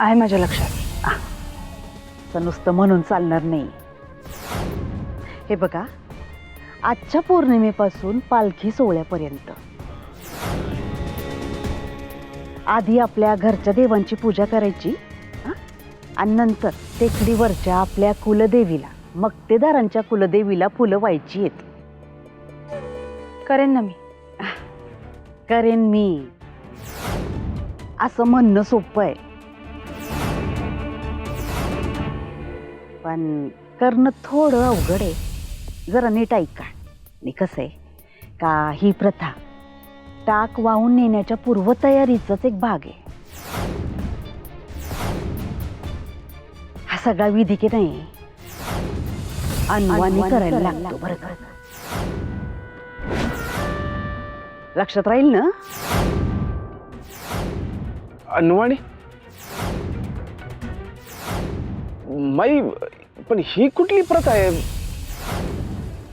आहे माझ्या लक्षात. असं नुसतं म्हणून चालणार नाही. हे बघा, आजच्या पौर्णिमेपासून पालखी सोहळ्यापर्यंत आधी आपल्या घरच्या देवांची पूजा करायची, आणि नंतर टेकडीवरच्या आपल्या कुलदेवीला, मक्तेदारांच्या कुलदेवीला फुलं व्हायची आहेत. करेन ना मी. करेन मी असं म्हणणं सोपं आहे, पण करणं थोडं अवघड आहे. जरा नीट ऐका. आणि कसं आहे का, ही प्रथा टाक वाहून नेण्याच्या पूर्वतयारीचाच एक भाग आहे. हा सगळा विधी की नाही अनवाणी करायला लागतो. बरं का? लक्षात राहील ना? अनवाणी माई, पण ही कुठली प्रथा आहे?